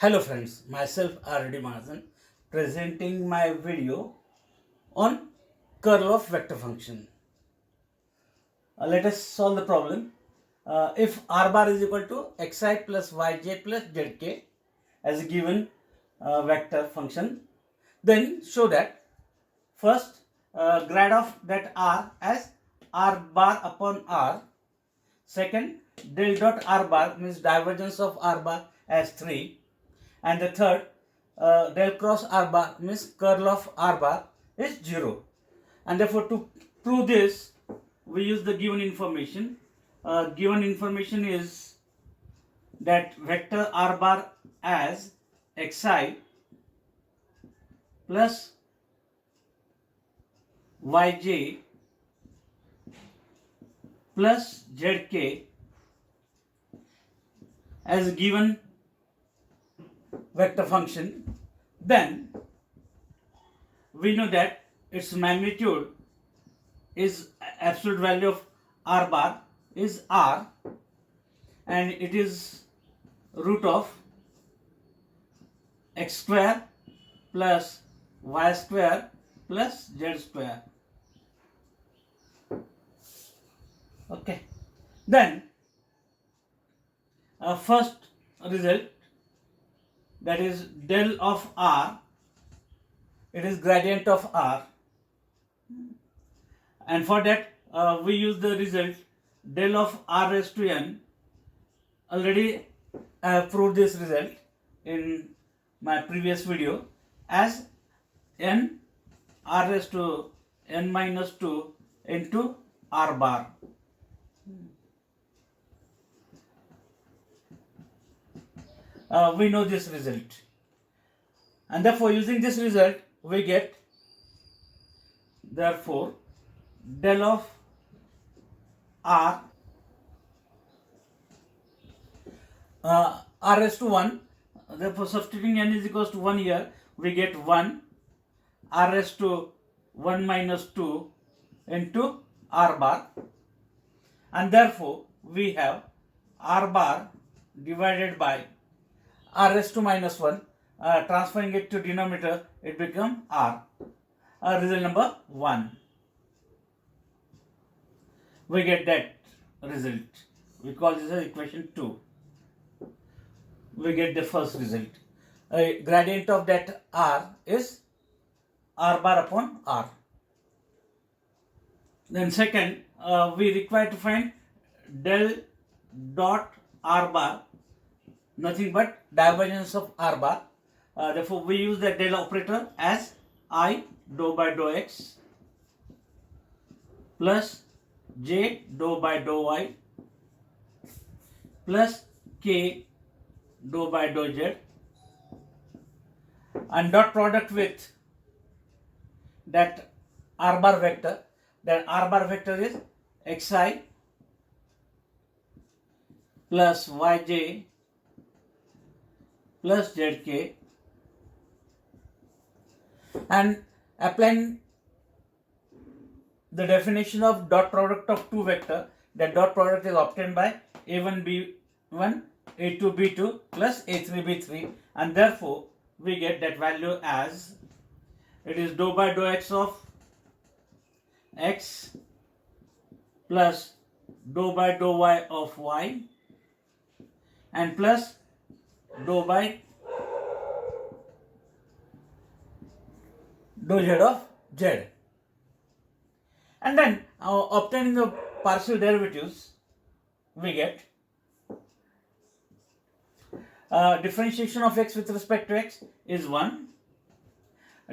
Hello friends, myself R.D. Mahajan presenting my video on curl of vector function. Let us solve the problem. If r bar is equal to xi plus yj plus zk as a given vector function, then show that first grad of that r as r bar upon r. Second, del dot r bar means divergence of r bar as 3. And the third, del cross r bar means curl of r bar is 0. And therefore to prove this, we use the given information. Given information is that vector r bar as xi plus yj plus zk as given vector function, then we know that its magnitude is absolute value of r bar is r, and it is root of x square plus y square plus z square. Okay, then first result, that is del of r, it is gradient of r, and for that we use the result del of r raised to n. Already I have proved this result in my previous video as n r raised to n minus 2 into r bar. We know this result, and therefore using this result we get therefore del of r r raised to 1, therefore substituting n is equals to 1 here, we get 1 r raised to 1 minus 2 into r bar, and therefore we have r bar divided by r raised to minus 1, transferring it to denominator, it becomes r. Result number 1. We get that result. We call this as equation 2. We get the first result. Gradient of that r is r bar upon r. Then second, we require to find del dot r bar, nothing but divergence of r bar. Therefore we use the del operator as I dou by dou x plus j dou by dou y plus k dou by dou z, and dot product with that r bar vector. That r bar vector is xi plus yj plus zk, and applying the definition of dot product of two vector, that dot product is obtained by a1 b1 a2 b2 plus a3 b3, and therefore we get that value as it is dou by dou x of x plus dou by dou y of y and plus dou by dou z of z. And then obtaining the partial derivatives, we get differentiation of x with respect to x is 1,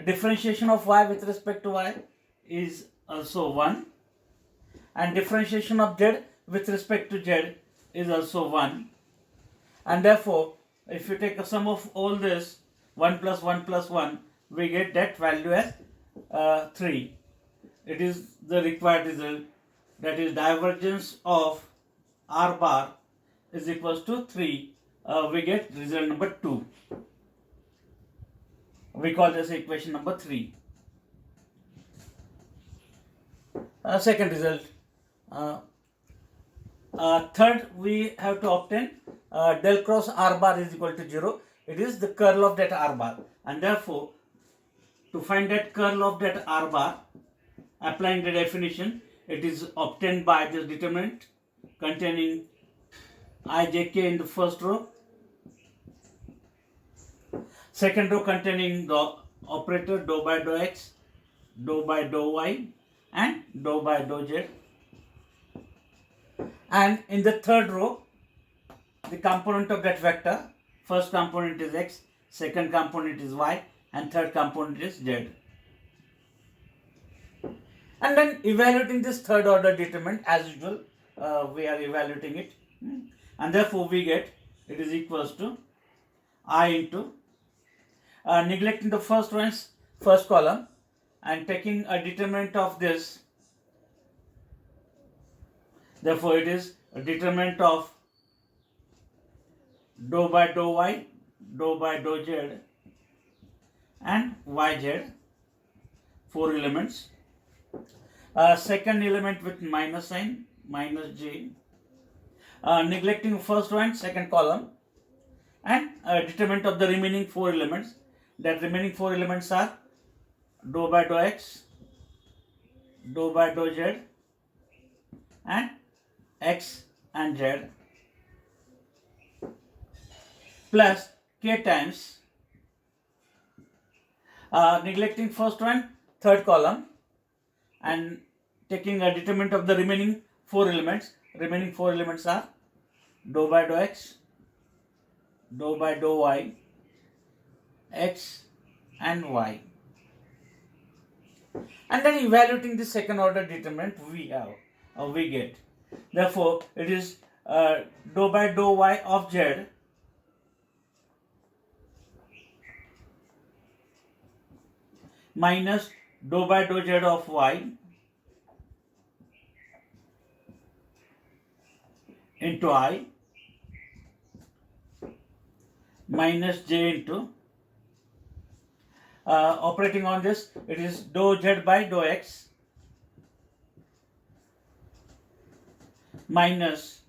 differentiation of y with respect to y is also 1, and differentiation of z with respect to z is also 1, and therefore if you take a sum of all this, 1 plus 1 plus 1, we get that value as 3. It is the required result, that is divergence of r bar is equals to 3. We get result number 2. We call this equation number 3. Second result. Third, we have to obtain del cross r bar is equal to 0. it is the curl of that R bar, and therefore to find that curl of that R bar, applying the definition, it is obtained by this determinant containing ijk in the first row, second row containing the operator dou by dou x, dou by dou y, and dou by dou z, and in the third row the component of that vector, first component is x, second component is y, and third component is z. And then evaluating this third order determinant, as usual, we are evaluating it, and therefore we get it is equals to I into neglecting the first column and taking a determinant of this. Therefore, it is a determinant of dou by dou y, dou by dou z, and yz, 4 elements. Second element with minus sign, minus j. Neglecting first row and second column, and determinant of the remaining 4 elements. That remaining 4 elements are dou by dou x, dou by dou z, and x and z, plus k times neglecting first row and third column and taking a determinant of the remaining 4 elements. Remaining 4 elements are dou by dou x, dou by dou y, x and y. And then evaluating the second order determinant, we get. Therefore, it is dou by dou y of z minus dou by dou z of y into I minus j into operating on this, it is dou z by dou x minus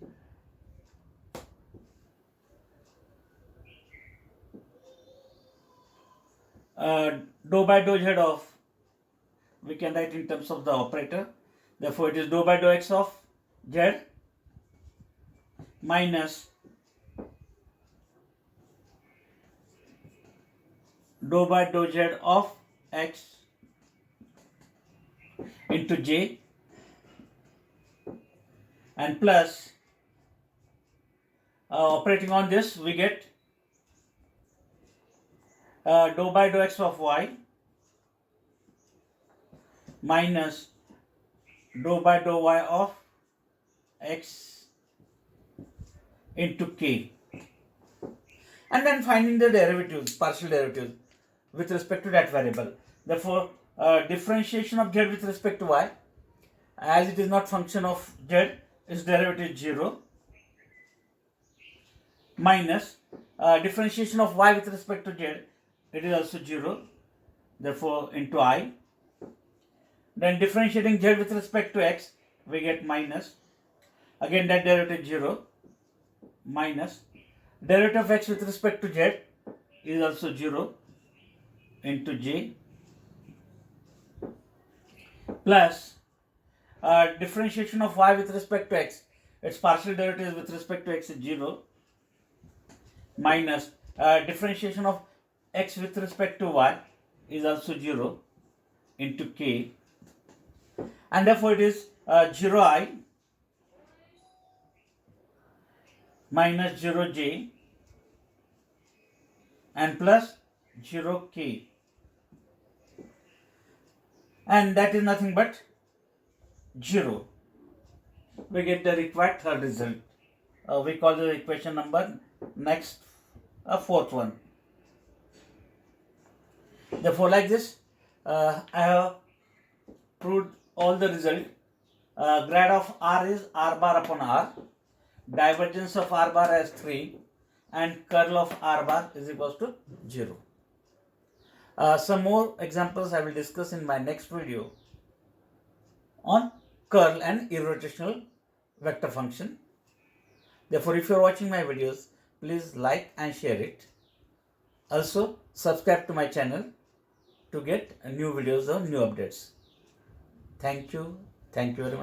dou by dou z of, we can write in terms of the operator, therefore it is dou by dou x of z minus dou by dou z of x into j, and plus operating on this, we get dou by dou x of y minus dou by dou y of x into k, and then finding the derivatives, partial derivatives with respect to that variable. Therefore, differentiation of z with respect to y, as it is not function of z, its derivative is 0, minus differentiation of y with respect to z, it is also 0, therefore into I. Then differentiating z with respect to x, we get minus, again that derivative 0, minus derivative of x with respect to z is also 0 into j, plus differentiation of y with respect to x, its partial derivative with respect to x is 0, minus differentiation of x with respect to y is also 0 into k, and therefore it is 0I minus 0j and plus 0k, and that is nothing but 0. We get the required third result. We call the equation number next fourth one. Therefore, like this, I have proved all the result. Grad of R is R bar upon R. Divergence of R bar as 3, and curl of R bar is equals to 0. Some more examples I will discuss in my next video on curl and irrotational vector function. Therefore, if you are watching my videos, please like and share it. Also, subscribe to my channel to get new videos or new updates. Thank you. Thank you very much.